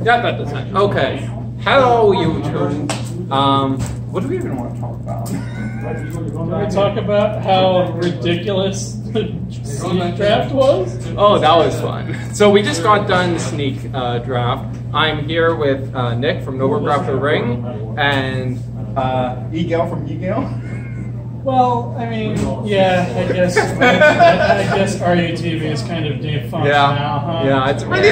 Yeah, that does it. Okay. Hello, YouTube. What do we even want to talk about? Can we talk about how ridiculous the sneak draft was? Oh, that was fun. So we just got done the sneak draft. I'm here with Nick from Novograph the Ring and Egale from Egale. Well, I mean, yeah, I guess RUTV is kind of defunct now, huh? Yeah, it's really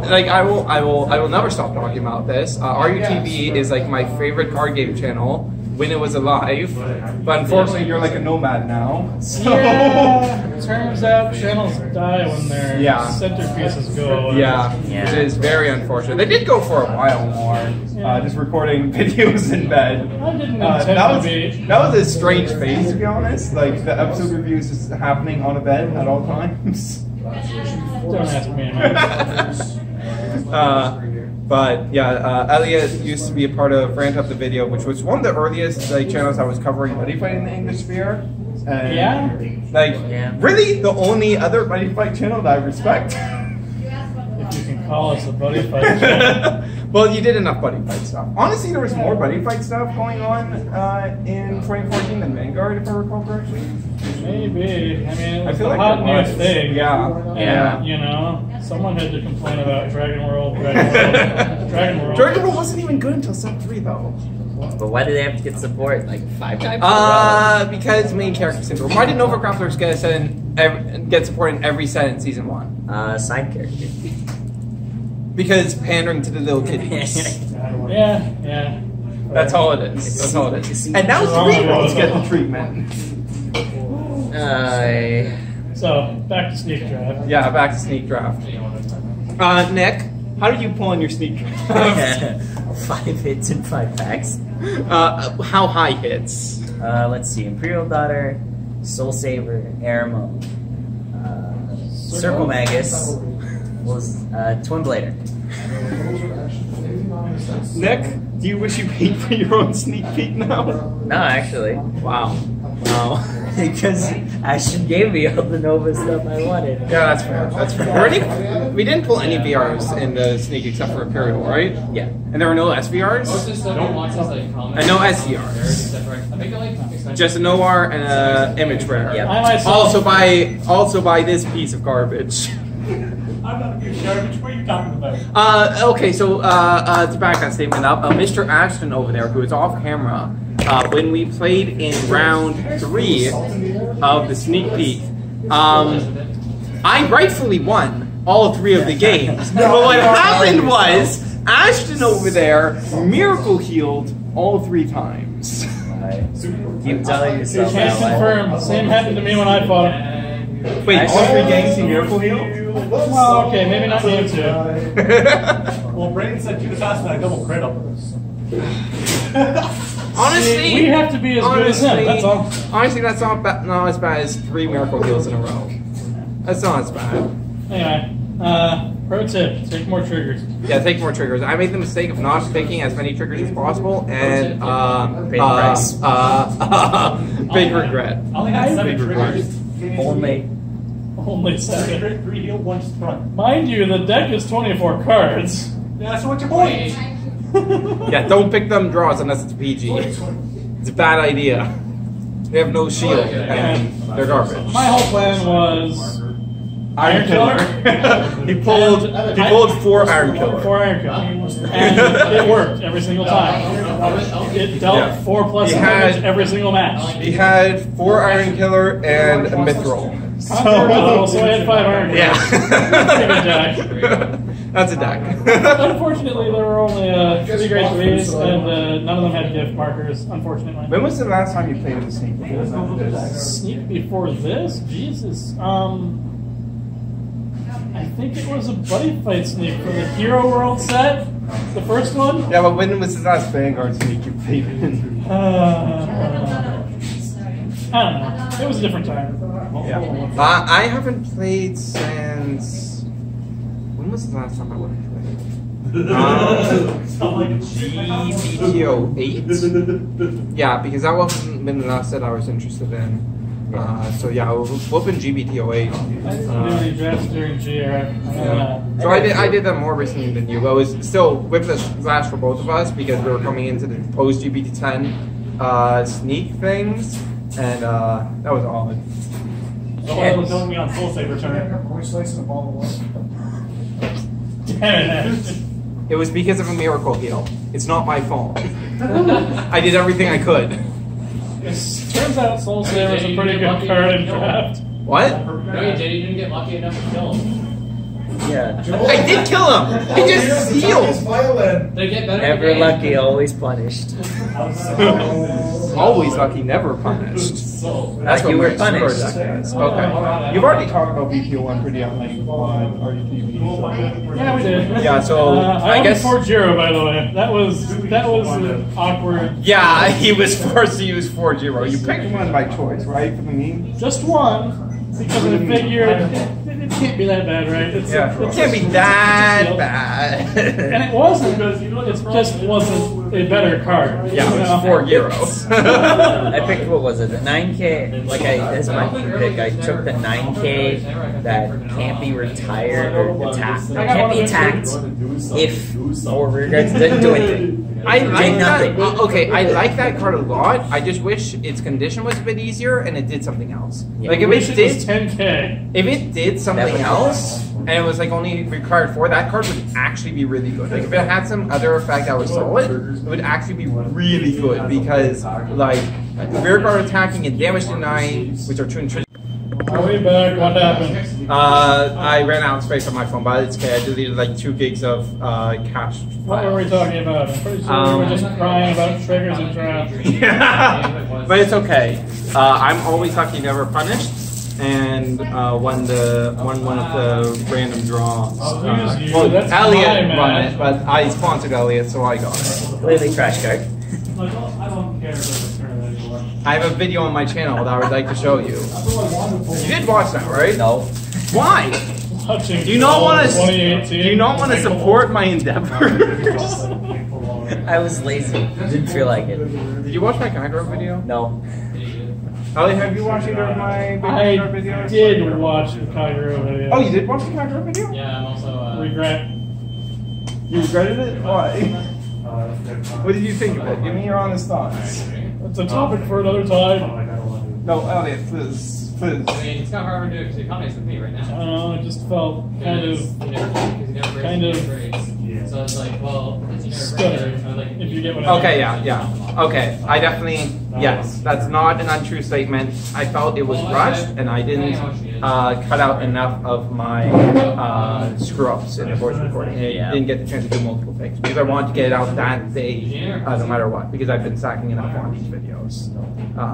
like I will never stop talking about this. RUTV is like my favorite card game channel when it was alive, but unfortunately you're like a nomad now. So yeah, turns out channels die when their centerpieces go away. Yeah, it is very unfortunate. They did go for a while more, just recording videos in bed. I didn't intend to be. That was a strange phase, to be honest. Like the episode reviews just happening on a bed at all times. Don't ask me, man. But yeah, Elliot used to be a part of Rant Up the Video, which was one of the earliest channels I was covering buddy fight in the English sphere. And really the only other buddy fight channel that I respect. If you can call us a buddy fight channel. Well, you did enough buddy fight stuff. Honestly, there was more buddy fight stuff going on in 2014 than Vanguard, if I recall correctly. Maybe. I mean, it was I feel a like hot new thing. Yeah. And, you know, someone had to complain about Dragon World. Dragon World wasn't even good until Sub 3, though. But why did they have to get support like 5 times? Because main character syndrome. Why did Novographlers get support in every set in Season 1? Side character. Because pandering to the little kiddies. Yeah. That's all it is. That's all it is. And now 3 worlds get the treatment. So, back to sneak draft. Yeah, back to sneak draft. Nick, how did you pull on your sneak draft? 5 hits and 5 packs. How high hits? Let's see. Imperial Daughter, Soul Saver, Airmo, Circle Magus, was Twin Blader. Nick, do you wish you paid for your own sneak peek now? No, actually. Wow. Because Ashton gave me all the Nova stuff I wanted. Yeah, that's fair. That's fair. We didn't pull any VRs in the sneak except for Imperial, right? Yeah. And there were no SVRs? And no SVRs. Just a Noir and a Image Rare. Yep. Also by this piece of garbage. I'm not a piece of garbage. What are you talking about? Okay, so to back that statement up, Mr. Ashton over there, who is off camera, when we played in round 3 of the sneak peek, I rightfully won all 3 of the games. But what happened was, Ashton over there miracle healed all 3 times. Keep telling yourself Can't confirm. Same happened to me when I fought him. Wait, all 3 games he miracle healed? Well, okay, maybe not you two. Well, Brandon said you the fast and I double crit up. Honestly, we have to be as good as him. That's all. Honestly, that's not as bad as 3 miracle heals in a row. That's not as bad. Anyway, pro tip: take more triggers. Yeah, take more triggers. I made the mistake of not taking as many triggers as possible, and big regret. I only had 7 triggers. Only 7. 3 heal, 1 sprung. Mind you, the deck is 24 cards. Yeah, so what's your point? Yeah, don't pick them draws unless it's PG. It's a bad idea. They have no shield and they're garbage. My whole plan was Iron Killer. he pulled 4 Iron Killer. 4 Iron Killer. And it worked every single time. It dealt 4+ damage every single match. He had 4 Iron Killer and a Mithril. So I had 5 Iron Killer. Yeah. That's a deck. That's a deck. Unfortunately, there were only 3 grade 3s, and none of them had gift markers, unfortunately. When was the last time you played in the sneak? Sneak before this? Jesus. I think it was a buddy fight sneak for the Hero World set. The first one? Yeah, but when was the last Vanguard sneak you played in? I don't know. It was a different time. Yeah. I haven't played since... When was the last time I would have played? GBTO 8? Yeah, because that wasn't been the last set I was interested in. So yeah, we'll open GBT08. I didn't do any drafts during GR. So I did them more recently than you. I was still with the slash for both of us because we were coming into the post GBT10 sneak things, and that was all. Someone was telling me on Soul Saber turn. It was because of a miracle heal. It's not my fault. I did everything I could. It turns out Soul Saber is a pretty good card in draft. What? No, Jay, you didn't get lucky enough to kill him. Yeah. I did kill him! I just healed! They get better. Never lucky, always punished. Always lucky, never punished. Like you were punished. Okay. You've already talked about BPO1 pretty at length on RUTV. So. Yeah, we did. Yeah, so I guess 4-0, by the way. That was awkward. Yeah, he was forced to use 4-0. You picked one by choice, right? For the meme? Just one, because I figured it can't be that bad, right? It can't be that bad. And it wasn't. It just wasn't a better card. Yeah, it was 4 euros. I picked, what was it, the 9K? Like, as my pick, I took the 9K that can't be retired or attacked. Can't be attacked if or rear guards didn't do anything. I like nothing. that. Okay, I like that card a lot. I just wish its condition was a bit easier and it did something else. Yeah. Like if Wish it it was did 10K. If it did something else, and it was like only required 4, that card would actually be really good. Like if it had some other effect that was solid, it would actually be really good because like rear guard attacking and damage denying, which are 2 intrinsic. Are we back? What happened? I ran out of space on my phone, but it's okay. I deleted like 2 gigs of cache. What were we talking about? I'm pretty sure we were just crying about triggers and traps. Yeah, but it's okay. I'm always lucky, never punished. And won one of the random draws. Well, That's Elliot my won match. it, but I sponsored Elliot, so I got it. Lily trash card. I don't care about the turn anymore. I have a video on my channel that I would like to show you. You did watch that, right? No. Why? Watching Do you not want to? 2018. Do you not want to support my endeavors? I was lazy. Didn't feel like it. Did you watch my Kagura video? No. Elliot, have you watched either of my I videos? did watch the Kagura video. Oh, you did watch the Kagura video? Yeah, I'm also. Regret. You regretted it? Why? What did you think of it? Give me your honest thoughts. It's a topic for another time. No, Elliot, please. I mean, it's kind of hard to do because the economy's with me right I now. don't know, it just felt kind of So it's like, well, it's stuttering, if you get what I mean. Okay, yeah. Okay, I definitely, yes, that's not an untrue statement. I felt it was rushed, and I didn't cut out enough of my screw-ups in the voice recording. I didn't get the chance to do multiple takes, because I wanted to get it out that day, no matter what, because I've been stacking enough on these videos.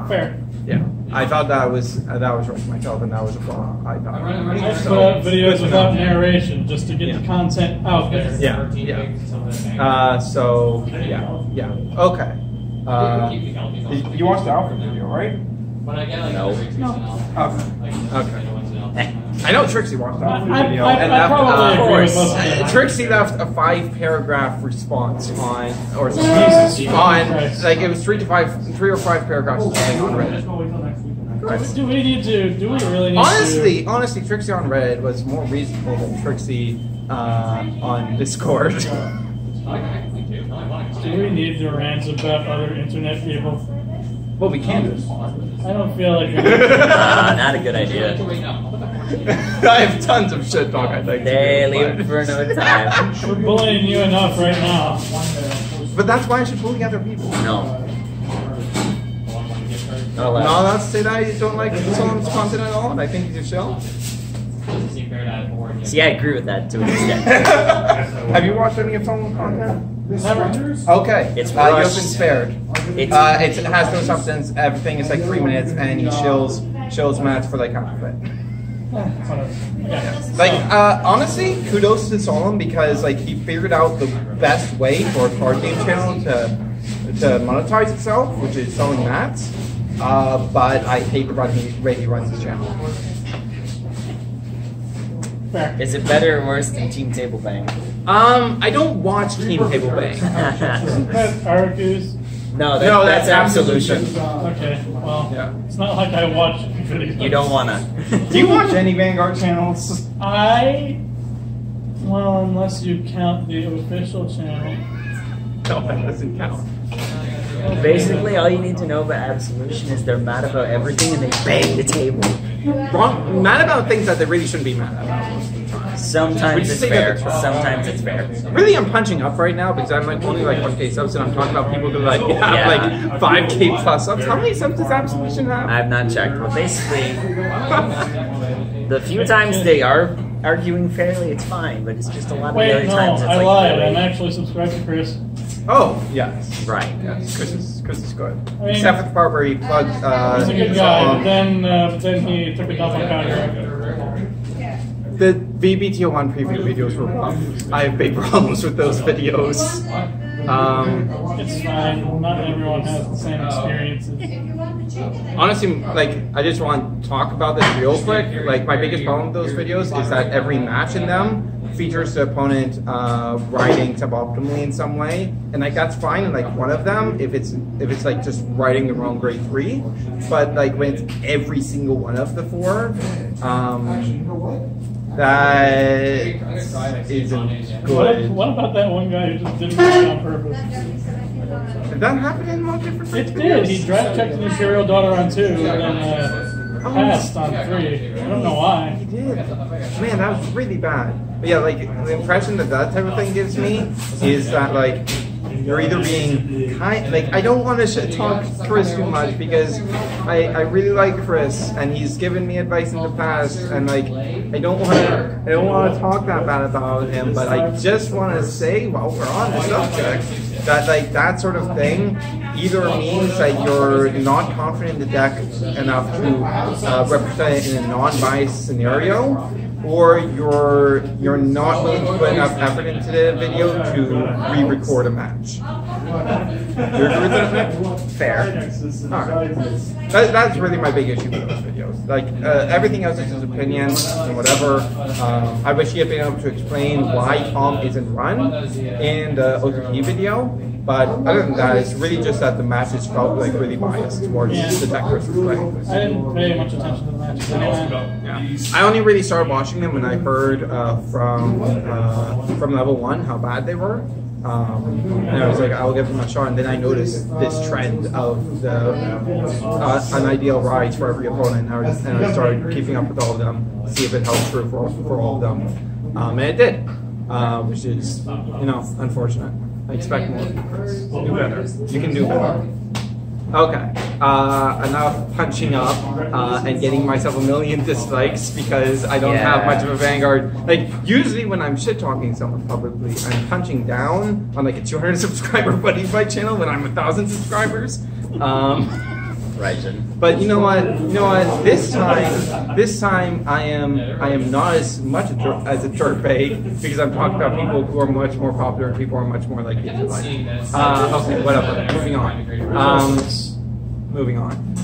Fair. Yeah, I thought that was rushing myself, and that was a flaw. I thought. I just put out videos without narration just to get the content out there. Yeah. So yeah. Okay. You watched the Alpha video, right? When I get like No. Okay. I know Trixie watched the Alpha I video, probably agree with most of that. Trixie left a 5-paragraph response on, or Jesus on, Christ. like it was 3 or 5 paragraphs or something on Reddit. Do we really need Honestly, Trixie on Reddit was more reasonable than Trixie on Discord. do we need to rant about other internet people? Well, we can. I don't feel like Not a good idea. I have tons of shit talk, I think. They leave it for another time. we're bullying you enough right now. But that's why I should bully other people. No. Not No, allowed. let's say that I don't like someone's content at all, and I think he's a shell. See, I agree with that to an extent. Have you watched any of someone's content? Never. Okay. It's you have rushed. been spared. It's It has no substance. Everything is like 3 minutes, and he chills mats for like half of it. Yeah. Like honestly, kudos to Solomon because like he figured out the best way for a card game channel to monetize itself, which is selling mats. But I hate the way he runs his channel. Fair. Is it better or worse than Team Table Bang? I don't watch Team Table Bang. That's Arcus. No, No, that's that's Absolution. Okay, well, Yeah. it's not like I watch videos. You don't wanna. Do you watch any Vanguard channels? Well, unless you count the official channel. No, that doesn't count. Basically, all you need to know about Absolution is they're mad about everything and they bang the table. Wrong, mad about things that they really shouldn't be mad about. Would Sometimes you it's say fair. that it's- Sometimes it's fair. Really, I'm punching up right now because I'm like only like 1K subs, and I'm talking about people who like have Yeah. like 5K plus subs. How many subs does Absolution have? I've not checked, but basically, the few times they are arguing fairly, it's fine. But it's just a lot of the Wait, other no, times it's I like lied. really- I'm actually subscribed to Chris. Oh yes, right. yes. Chris is good. I mean- Except for the part where he plugged. He's a good guy, but then he took a dump on Counter. The VBTO1 preview videos were rough. I have big problems with those videos. It's fine. Not everyone has the same experiences. Honestly, like, I just want to talk about this real quick. Like, my biggest problem with those videos is that every match in them features the opponent riding suboptimally in some way, and like that's fine in like one of them if it's like just riding the wrong grade 3, but like when it's every single one of the 4, that isn't good. What about that one guy who just didn't do it on purpose? Did that happen in more different It videos? did. He drive checked an Imperial Daughter on 2 and then passed on 3. I don't know why. He did. Man, that was really bad. But yeah, like the impression that that type of thing gives me is that like you're either being kind. Like I don't want to talk Chris too much because I really like Chris and he's given me advice in the past and like I don't want to talk that bad about him. But I just want to say while we're on the subject that like that sort of thing either means that you're not confident in the deck enough to represent it in a non-biased scenario, or you're not willing to put enough effort into the video to re-record a match. You agree with that, Nick? Fair. Alright. That's really my big issue with those videos. Like everything else is his opinion and whatever. I wish he had been able to explain why Tom isn't run in the OTP video. But other than that, it's really just that the matches felt like really biased towards the deck Chris was playing. I didn't pay much attention to the matches anyway. Yeah. I only really started watching them when I heard from level 1 how bad they were. And I was like, I'll give them a shot. And then I noticed this trend of the unideal rides for every opponent. And I started keeping up with all of them to see if it held true for all of them. And it did, which is, unfortunate. I expect more. Do better. You can do better. Okay. Enough punching up and getting myself a million dislikes because I don't have much of a Vanguard. Like, usually when I'm shit-talking someone publicly, I'm punching down on like a 200 subscriber buddy fight channel when I'm 1,000 subscribers. Right, Jen. But you know what? This time I am not as much as a dirtbag because I'm talking about people who are much more popular and people who are much more likely to like. Okay, whatever. Moving on.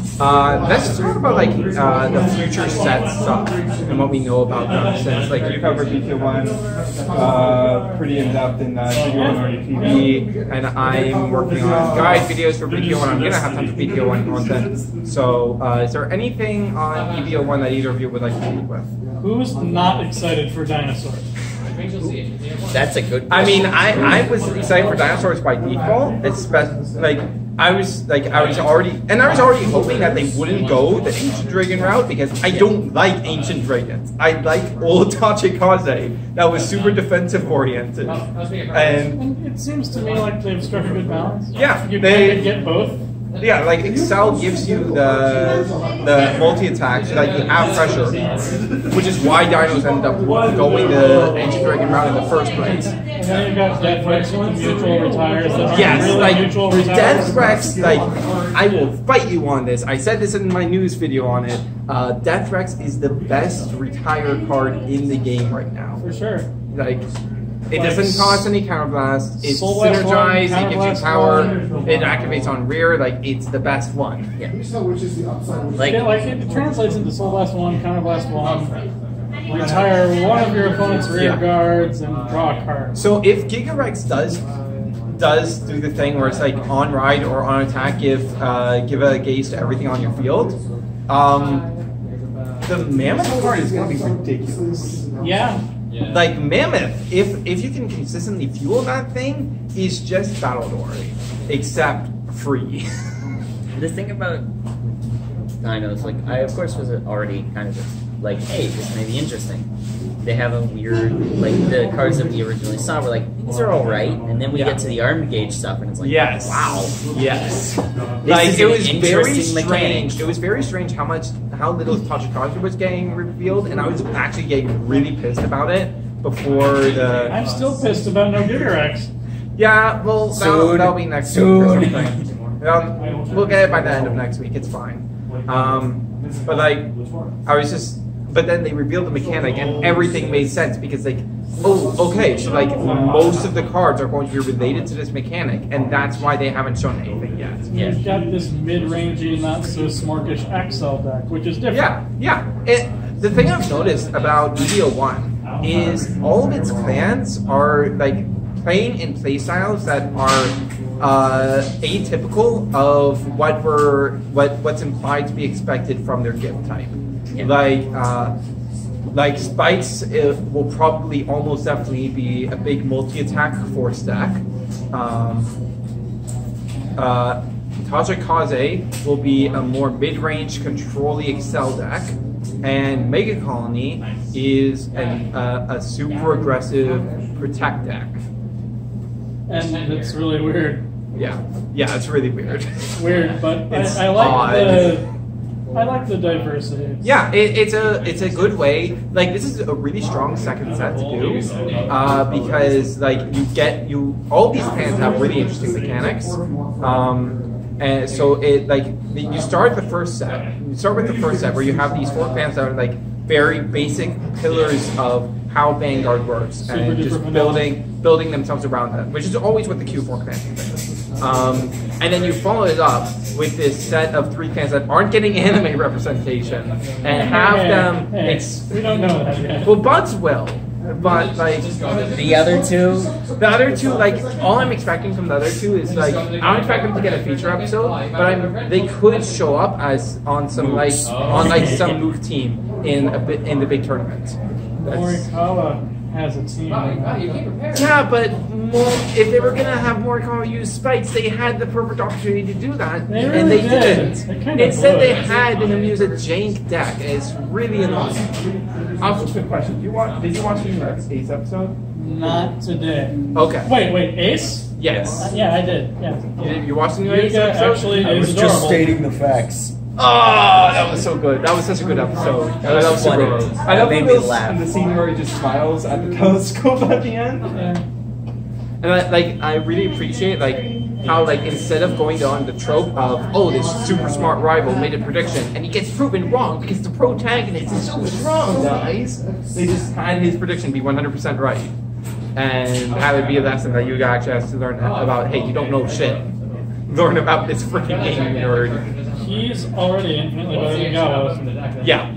Let's just talk about like the future set stuff and what we know about them. Since like you covered BTO1 pretty in depth in BTO1 on TV, and I'm working on guide videos for BTO1. I'm gonna have tons of BTO1 content. So, is there anything on EVO1 that either of you would like to meet with? Who's not excited for dinosaurs? That's a good question. I mean, I was excited for dinosaurs by default. Especially I was already hoping that they wouldn't go the ancient dragon route because I don't like ancient dragons. I like old Tachikaze that was super defensive oriented, and It seems to me like they've struck a good balance. Yeah, You they- can get both. yeah, like Excel gives you the multi attack so that you have pressure, which is why dinos end up going the ancient dragon route in the first place. And then you've got Death Rex with the mutual retires. That Yes, really like mutual retires. Death Rex, like I will fight you on this. I said this in my news video on it. Death Rex is the best retired card in the game right now. For sure. Like it doesn't cost any counterblast. It's Soul Blast synergized. one, It gives you Counterblast power. one. It activates on rear. Like it's the best one. Like, It translates into Soul Blast 1, Counter Blast 1, retire one of your opponent's rear guards, and draw a card. So if Gigarex does do the thing where it's like on ride or on attack, give a gaze to everything on your field. the Mammoth card is gonna be ridiculous. Yeah. Like Mammoth, if you can consistently fuel that thing, is just Battle Dory, except free. The thing about, I know it's like, I of course was already kind of like, hey, this may be interesting. They have a weird, like the cards that we originally saw were like, these are all right, and then we get to the arm gauge stuff, and it's like, Yes. wow, Yes. this Like is it an was very interesting strange. mechanic. It was very strange how little Tachikaze was getting revealed, and I was actually getting really pissed about it before the. I'm still pissed about no Gigarex. Yeah, well, that'll be next week or Soon. something. We'll get it by the end of next week. It's fine. But like, I was just. But then they revealed the mechanic, and everything made sense because like, oh, okay, so like most of the cards are going to be related to this mechanic, and that's why they haven't shown anything yet. You've got this mid-rangey, not so smorkish XL deck, which is different. Yeah. The thing I've noticed about EVO1 is all of its clans are like playing in playstyles that are atypical of what's implied to be expected from their gift type. Yeah. Like Spikes will probably almost definitely be a big multi-attack force deck. Tachikaze will be a more mid-range control-y Excel deck, and Mega Colony is a super aggressive protect deck. And it's really weird. Yeah, it's really weird. Weird, but It's I like odd. I like the diversity. Yeah, it's a good way. Like this is a really strong second set to do because like all these plans have really interesting mechanics, and so it like you start the first set. You start with the first set where you have these 4 plans that are like very basic pillars of how Vanguard works and just building themselves around that, which is always what the Q4 clans do. And then you follow it up with this set of 3 clans that aren't getting anime representation and have them. We don't know that yet. Well, Buds will, but like The other two, like all I'm expecting from the other 2 is like I don't expect them to get a feature episode, but they could show up as on some some move team in the big tournament. Morikawa has a team. Yeah, but if they were gonna have Morikawa use Spikes, they had the perfect opportunity to do that, They and they really did. didn't. They kinda Instead, they blew it. had them use a jank deck, and it's really annoying. Also, quick question: Did you watch the new Ace episode? Not today. Okay. Wait, Ace? Yes. Yeah, I did. Yeah. You watched the new Ace Yuga episode? actually is adorable. the facts. Oh, that was so good. That was such a good episode. That was super funny. good. That made me laugh. The scene where he just smiles at the telescope at the end. Yeah. And I really appreciate how instead of going on the trope of this super smart rival made a prediction and he gets proven wrong because the protagonist is so strong, guys. They just had his prediction be 100% right, and that would be a lesson that you actually have to learn about. Hey, you don't know shit. Learn about this freaking game, nerd. He's already infinitely better than Gao. Yeah.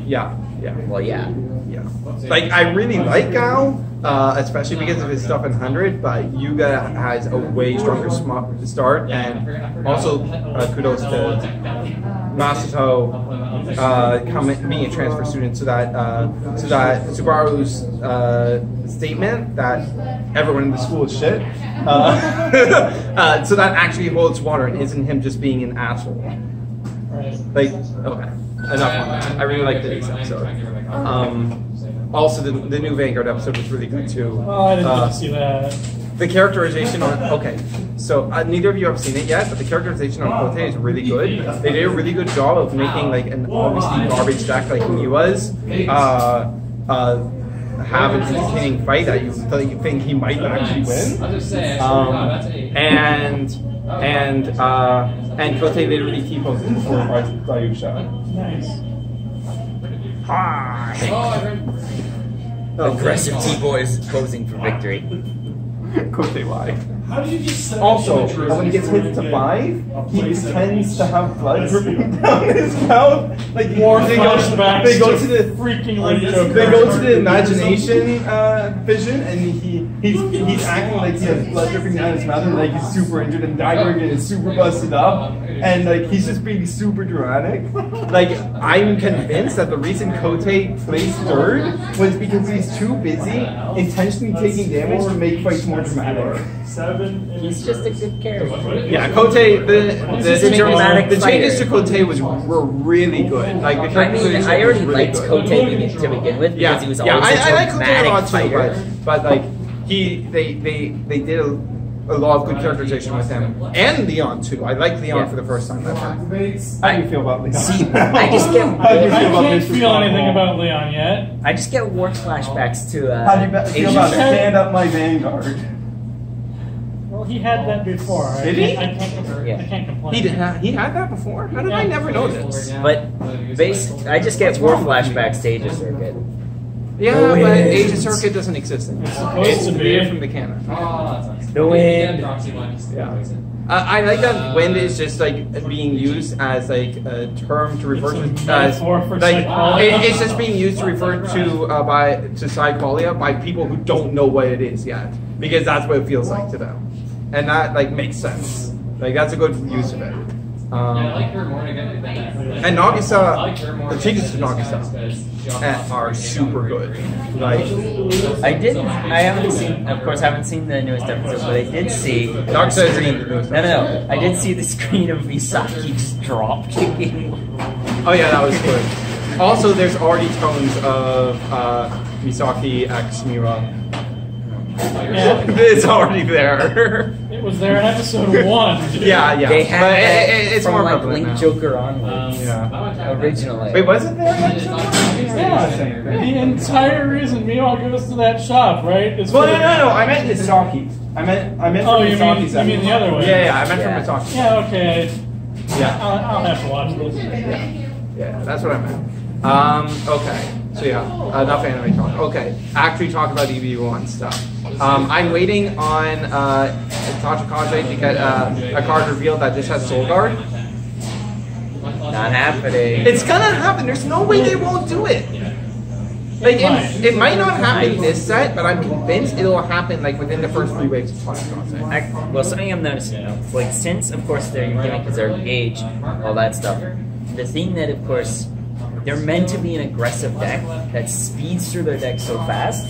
Well, yeah. Yeah. Like, I really like Gao, especially because of his stuff in 100, but Yuga has a way stronger start, and also kudos to Masato being a transfer student, so that Subaru's statement that everyone in the school is shit, so that actually holds water and isn't him just being an asshole. Like, okay, enough on that. I really liked the Ace episode. Also, the new Vanguard episode was really good too. Oh, I didn't see that. The characterization so neither of you have seen it yet, but the characterization on Kote is really good. They did a really good job of making an obviously garbage deck like Miwa's have an entertaining fight that you think he might actually win. I'm just saying. And Kote literally T-poses for Dayusha. Nice. Hi. Oh, I heard. Aggressive T-boy is posing for victory. Kote Y. How did you get 7 Also, signatures when he gets hit to before 5, he you pretends to have blood dripping down his mouth. Like More they flashbacks they go to to the freaking Link Joker. they go to the imagination vision, and he's acting like he has blood dripping down his mouth, and like he's super injured, and Diagram is super busted up, and like he's just being super dramatic. Like I'm convinced that the reason Kote placed 3rd was because he's too busy intentionally taking damage to make fights more dramatic. 7. He's just a good character. Yeah, Kote. The changes to Kote were really good. Like the I character mean, was I already really liked good. Kote to begin with because he was always I a like Kote a dramatic lot too, fighter. but like they did a lot of good characterization with him and Leon too. I like Leon Yeah. for the first time ever. How do you I- feel about Leon? See, I just get How do you I feel about can't Mr. feel Stronghold? anything about Leon yet. I just get war flashbacks to How do you feel about Asian- Stand Up My Vanguard? Well, he had that before. Did he? I can't complain. He had that before? How did I never know this? But I just get war flashbacks to Age of Circuit. Yeah, The but wind. Age of Circuit doesn't exist anymore. supposed It's to be. weird from the canon. Oh, that's nice. The wind. Yeah. I like that wind is just like being used as like a term to refer It's a to as metaphor for like psycholia. it's just being used to refer to psycholia by people who don't know what it is yet, because that's what it feels like to them, and that like makes sense. Like that's a good use of it. Yeah, I like her more again. And Nagisa, the changes to Nagisa are super good. Like I haven't seen, of course, haven't seen the newest episode, but I did see. Nagisa isn't in the newest No. I did see the screen of Misaki just drop kicking. Oh yeah, that was good. Also, there's already tones of Misaki X Mira. Yeah, It's already there. it was there in episode 1. dude. Yeah. They had But that it's from more like prevalent Link now. Joker onwards. Yeah. Originally. Wait, was it there? Yeah, the entire reason Mio gave us to that shop, right? Is Well, for- no. I meant Misaki. I meant Oh, from you Misaki's mean episode. the other way? Yeah, I meant Yeah. from Misaki. Yeah, okay. Yeah. I'll have to watch this. Yeah, that's what I meant. Okay. So yeah, enough anime talk. Okay, actually talk about EV1 stuff. I'm waiting on Tachikaze to get a card revealed that just has Soul Guard. Not happening. It's gonna happen. There's no way they won't do it. Like it might not happen this set, but I'm convinced it'll happen like within the first 3 waves of Tachikaze. Well, something I'm noticing though, like since of course they're gimmick because they're engaged, all that stuff. The thing that of course they're meant to be an aggressive deck that speeds through their deck so fast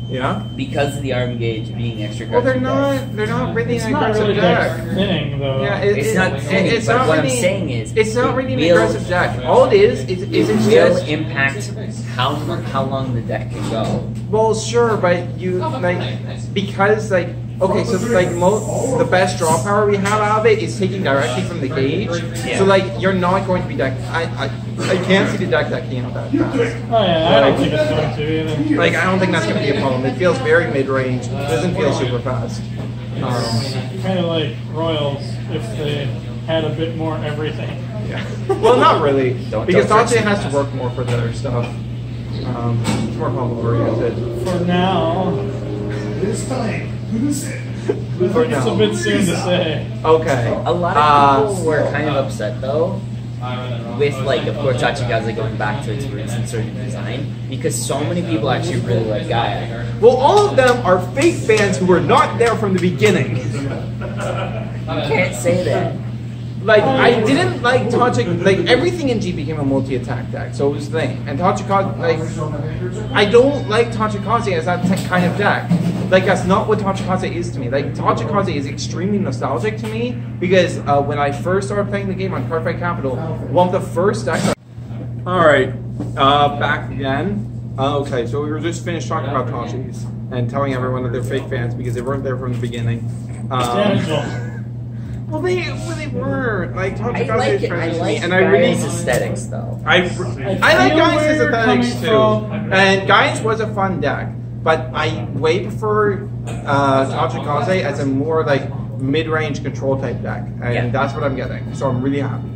Yeah. because of the arm gauge being extra Well, aggressive. they're not really It's an not aggressive really deck. that thinning, though. Yeah, It's not thinning, it's but not what I'm really- saying is it's not it really an will- aggressive deck. All it is it it's will just impact how long the deck can go. well, sure, but you like because like okay, so like the best draw power we have out of it is taking directly from the gauge. Yeah. So like you're not going to be deck. I can't see the deck that can that fast. Oh yeah, I don't think it's going to either. Like I don't think that's going to be a problem. It feels very mid range. It doesn't feel super fast. Kind of like Royals if they had a bit more everything. Yeah. Well, not really, Don't because touch Dacia it. has to work more for the other stuff. It's more combo oriented. For now, This time, who's it? For it's a now. bit soon to say. Okay. A lot of people were kind of upset though with like of course Tachikaze going back to its roots in certain design because so many people actually really like Gaia. Well, all of them are fake fans who were not there from the beginning. You can't say that. Like, I didn't like Tachikaze, like, everything in G became a multi-attack deck, so it was the thing. And Tachikaze, like, I don't like Tachikaze as that kind of deck. Like, that's not what Tachikaze is to me. Like, Tachikaze is extremely nostalgic to me, because when I first started playing the game on Cardfight Capital, one of the first decks... Alright, back again. Okay, so we were just finished talking about Tachis, and telling everyone that they're fake fans because they weren't there from the beginning. Well, they were like I Tachikaze like is it. I precious to me, like and I really Gaia's aesthetics though. I like feel Gaius' where you're aesthetics coming too, from. and Gaius was a fun deck, but I way prefer Tachikaze as a more like mid-range control type deck, and Yeah. that's what I'm getting. So I'm really happy.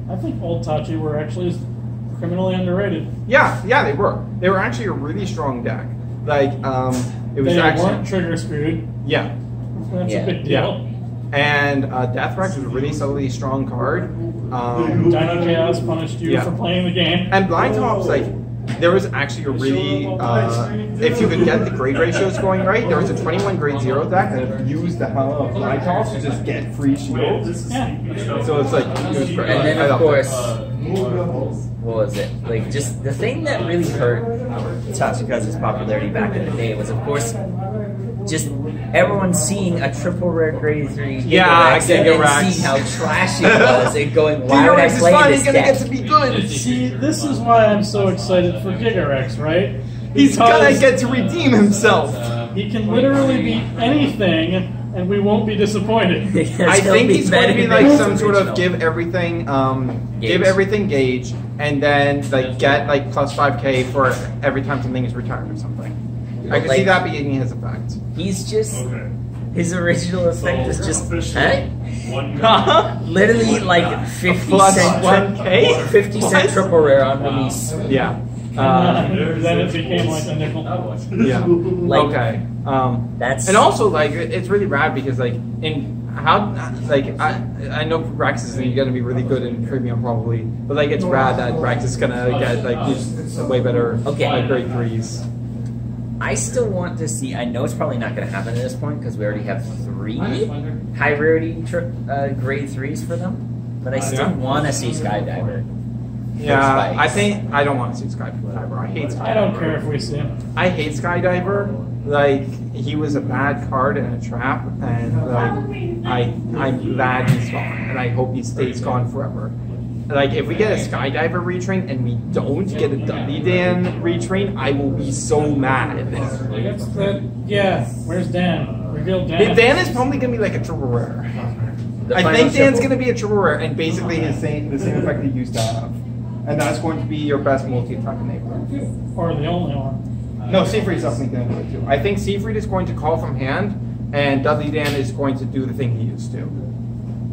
I think old Tachi were actually criminally underrated. Yeah, they were. They were actually a really strong deck. Like, it was They actually weren't trigger screwed. yeah. That's Yeah. a big deal. And Deathrex was a really solidly strong card. Dino Chaos punished you Yeah. for playing the game. And Blind Tops, like, there was actually a really, if you could get the grade ratios going right, there was a 21 grade 0 deck that used the hell of Blind Tops to just get free shields. Yeah. So it's like, it was great. And then I of loved it. course, what was it? Like just the thing that really hurt Tatsukazu's popularity back in the day was, of course, just everyone seeing a triple rare grade 3 Yeah, Gigarex and then Gigarex. seeing how trashy it was and going, why would I Gigarex is play finally this gonna deck? get to be good. See, this is why I'm so excited for Gigarex, right? He's gonna Because get to redeem himself. he can literally beat anything, and we won't be disappointed. Because I he'll think be he's going to be better than like his some sort of original. give everything gauge, and then like get like plus 5k for every time something is retired or something. I can see Like- that being his effect. He's just his original effect is just literally like 50 Plus cent 1K? 50 cent triple rare on release. Yeah. Then it became like a nickel. Yeah. Like, Okay. That's And also, like, it's really rad because, like, in how, like, I know Rex is going to be really good in premium probably, but like, it's rad that Rex is gonna get like these way better like grade 3s. I still want to see. I know it's probably not going to happen at this point because we already have 3 high rarity grade 3s for them, but I still want to see Skydiver. Yeah, I think I don't want to see Skydiver. I hate Skydiver. I don't care if we see him. I hate Skydiver. Like, he was a bad card in a trap, and like I'm glad he's gone, and I hope he stays gone forever. Like, if we get a Skydiver retrain and we don't get a Dudley Dan retrain, I will be so mad. Yeah, where's Dan? Reveal Dan. Dan is probably gonna be like a triple rare. I think Dan's gonna be a triple rare, and basically the same effect he used to have, and that's going to be your best multi-attack enabler. Or the only one. No, Seafried is definitely going to do it too. I think Seafried is going to call from hand, and Dudley Dan is going to do the thing he used to.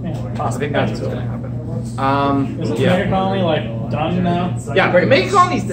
Yeah, I think that's what's going to happen. Is Mega Colony like done now? Yeah, Mega Colony's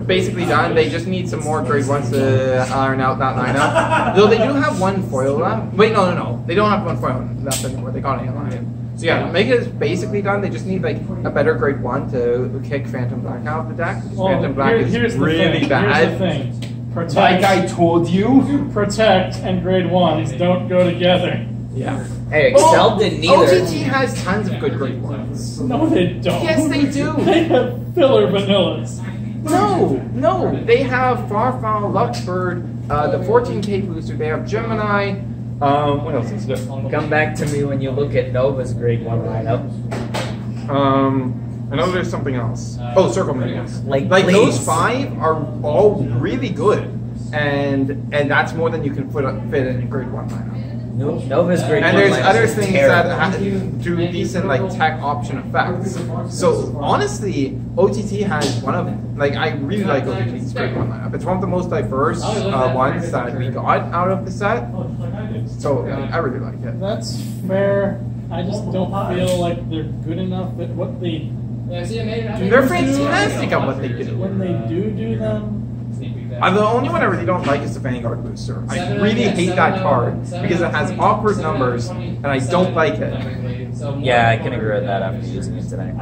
basically done. They just need some more grade 1s to iron out that lineup. Though they do have one foil left. Wait, no. They don't have one foil left anymore. They got an alliance. So yeah, Mega is basically done. They just need like a better grade 1 to kick Phantom Black out of the deck. Well, Phantom Black is really bad. Here's the thing. Protect, Like I told you. Protect and grade 1s don't go together. Yeah. Hey, Excel didn't either. OTT has tons of good grade 1s. No, they don't. Yes, they do. They have filler vanillas. No. They have Farfall, Luxbird, the 14k booster. They have Gemini. What else is there? Come back to me when you look at Nova's grade 1 lineup. I know there's something else. Oh, Circle Manias. Like those please. 5 are all really good, and that's more than you can fit in a grade 1 lineup. Nova's grade 1 And there's lineup other is things terrible. that do decent like tech option effects. So honestly, OTT has one of I really like OTT's grade 1 lineup. It's one of the most diverse ones that we got out of the set. So I really like it. That's fair. I just don't feel like they're good enough at what they. They're fantastic at what they do. When they do them. The only one I really don't like is the Vanguard booster. I really hate that card because it has awkward numbers and I don't like it. Yeah, I can agree with that after using it today.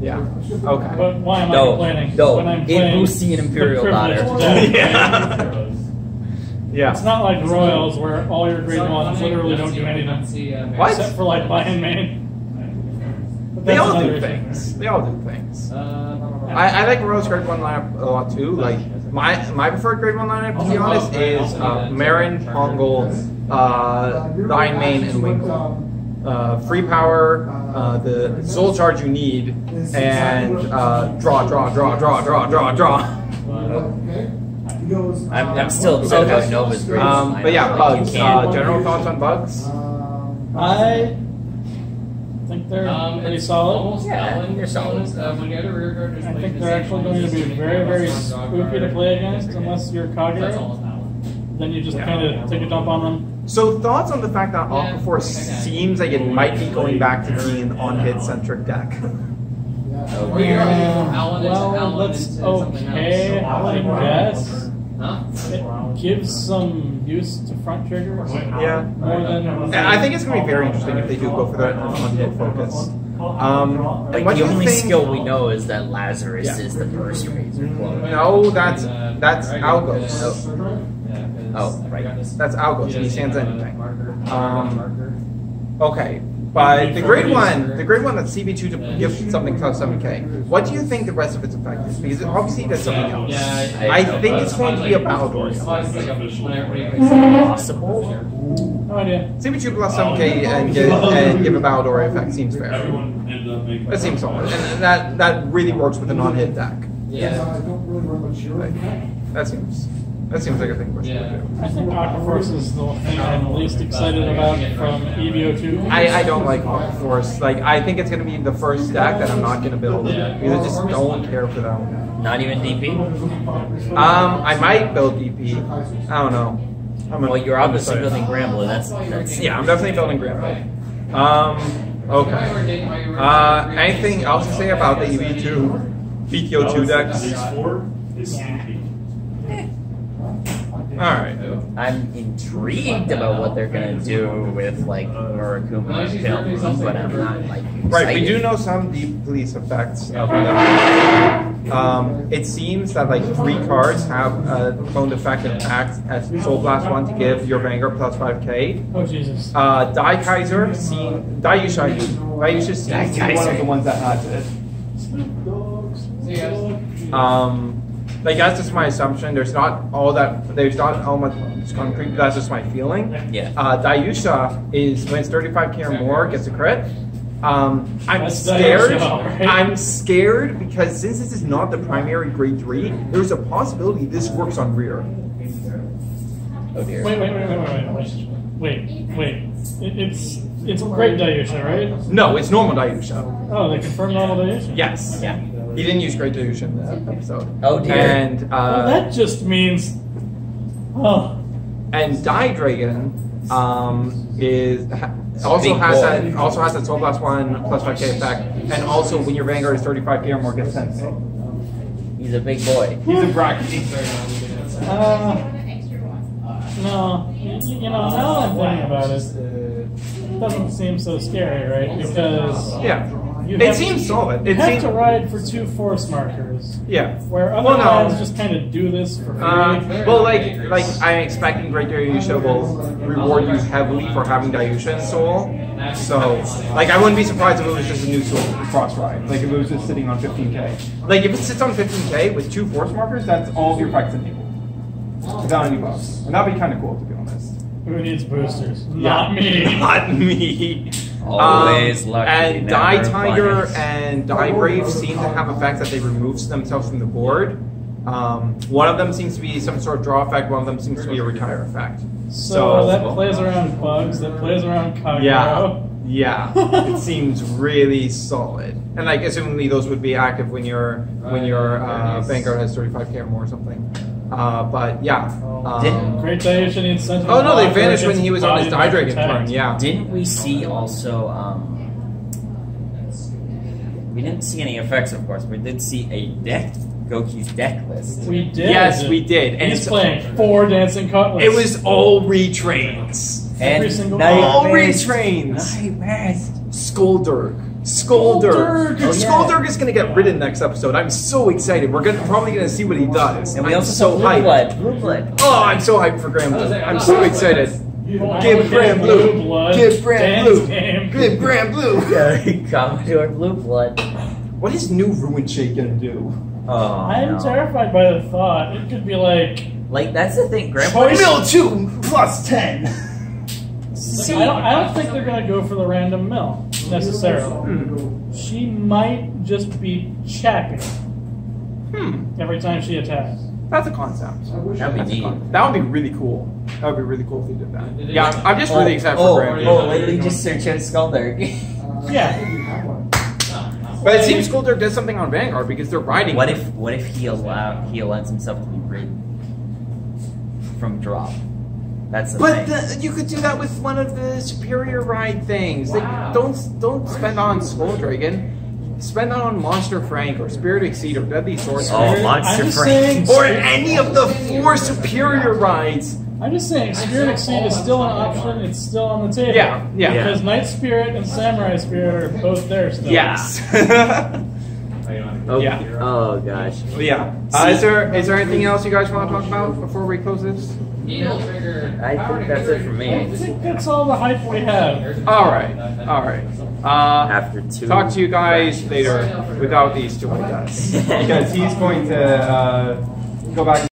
Yeah. Okay. But why am I No, complaining? no, When I'm it playing boosts the Imperial the privileged ladder. deck. Yeah. Yeah. It's not like Royals where all your grade 1s literally don't do anything. What? Except for like buy and main. But They that's all another do issue. things. They all do things. I like Royal's grade 1 lineup a lot too. Like my preferred grade 1 lineup, to be honest, is Marin, Pongal, Lion Mane, and Winkle. Free power, the soul charge you need, and draw. I'm still upset about Nova's grade 1 lineup. But yeah, Like, bugs. you can't- General thoughts on bugs? I think they're pretty solid. Yeah, you're solid. I think they're actually going to be very, very spooky to play against unless you're Kagura. Then you just kind of take a dump on them. So thoughts on the fact that Aquaforce seems like it might be going back to being an on-hit centric deck? Well, that's okay, I guess. It gives some use to front triggers. Yeah. More than. And I think it's going to be very interesting if they do go for that on-hit focus. Like what the do you only think- skill we know is that Lazarus Yeah. is the burst razor clone. No, that's Algos. Oh, right. That's Algos. He stands anything. Okay, but the grade one that's CB2 to give something plus 7K. What do you think the rest of its effect is? Because it obviously does something else. I think it's going to be a Battledore. Possible? No idea. CB2 plus 7K and give a Battledore effect seems fair. That seems solid, and that really works with a non-hit deck. Yeah. That seems like a thing we're supposed to do. I think Aquaforce is the thing I'm least excited about from EVO2. I don't like Force. Like I think it's going to be the first deck that I'm not going to build because I just don't care for them. Not even DP? I might build DP. I don't know. Well, you're obviously building Gramble. That's Yeah, I'm definitely building Gramble. Okay. Anything else to say about the EV2 BTO2 decks? Alright. I'm intrigued about what they're gonna do with like Murakuma and Film, but I'm not like excited. Right, we do know some deep police effects of them. It seems that like 3 cards have a cloned effect and act as Soul Blast 1 to give your Vanguard plus 5k. Oh Jesus. Dai Kaiser seems Dayusha seems to be one of the ones that has it. Like that's just my assumption. There's not all much concrete. But that's just my feeling. Yeah. Dayusha is when it's 35k or more gets a crit. I'm That's scared. Dayusha, right? I'm scared because since this is not the primary grade 3, there's a possibility this works on rear. Oh dear. Wait. It's great Dayusha, right? No, it's normal Dayusha. Oh, they confirmed normal Dayusha? Yes. Yeah. He didn't use great Dayusha in the episode. Oh dear. And Well, that just means. Oh. and Die Dragon also Big has boy. that Soul Blast 1 plus 5k effect, and also when your Vanguard is 35k or more gets 10k. He's a big boy. He's a bracket. No. You know, now that I'm thinking about it doesn't seem so scary, right? Because. Yeah. You It have seems to, solid. You It have seems to ride for 2 force markers. yeah. Where other Well, no. lines just kind of do this for free. Well, like I'm expecting Great Dayusha will reward you heavily for having Dayusha in Soul. So, like, I wouldn't be surprised if it was just a new Soul cross ride. Like, if it was just sitting on 15k. Like, if it sits on 15k with 2 force markers, that's all of your effects enabled. Without any buffs. And that'd be kind of cool, to be honest. Who needs boosters? Not me. Not me. Always lucky. And never Die Tiger punished. and Die Brave seem to have effects that they remove themselves from the board. One of them seems to be some sort of draw effect, one of them seems to be a retire effect. So that plays around bugs, that plays around Kagero. Yeah, it seems really solid. And like, assumingly those would be active when your Vanguard has 35k or more or something. But yeah. Great Dayusha needs Sentinel. Oh no, they Blocker vanished when against he was on his body Die Dragon attack. turn, yeah. Didn't we see also? We didn't see any effects, of course. We did see a Goku's deck list. We did. Yes, we did. And He's it's- playing 4 Dancing Cutlets. It was all retrains. Every single All one. retrains. Nightmares. Skolderg. Skolderg. Oh, Skolderg is going to get ridden next episode. I'm so excited. We're probably going to see what he does. And we I'm also so saw hyped. Blue Blood. Oh, I'm so hyped for Graham Blue. I'm so excited. Give Give Graham Blue. Blood. Give Graham Dance Blue. game. Give Graham Blue. Yeah, Commodore Blue Blood. What is new Ruin Shade going to do? Oh, I'm no. terrified by the thought. It could be like. Like, that's the thing. Grandpa. Choice- Mill 2 plus 10. I don't think they're going to go for the random mill, necessarily. She might just be chapping every time she attacks. That's a concept. That'd be neat. That would be really cool. That would be really cool if they did that. Yeah, I'm just really excited for Graham. Literally just search out Skulldurk. Yeah. But it seems Skolderg does something on Vanguard because they're riding. What if he allows himself to be ridden from drop? That's the thing. You could do that with one of the superior ride things. Like, don't spend on Skull Dragon. spend that on Monster Frank or Spirit Exceed or Deadly Sorcerer. Oh, Monster I'm just Frank. saying- Or any of the 4 superior rides. I'm just saying, Spirit Exceed is still an option. It's still on the table. Yeah. Because Knight Spirit and Samurai Spirit are both there still. Yes. Oh, Yeah. oh gosh. Yeah. Is there anything else you guys want to talk about before we close this? I think that's it for I me. think that's all the hype we have. All right. After 2. Talk to you guys later without these two guys because he's going to go back.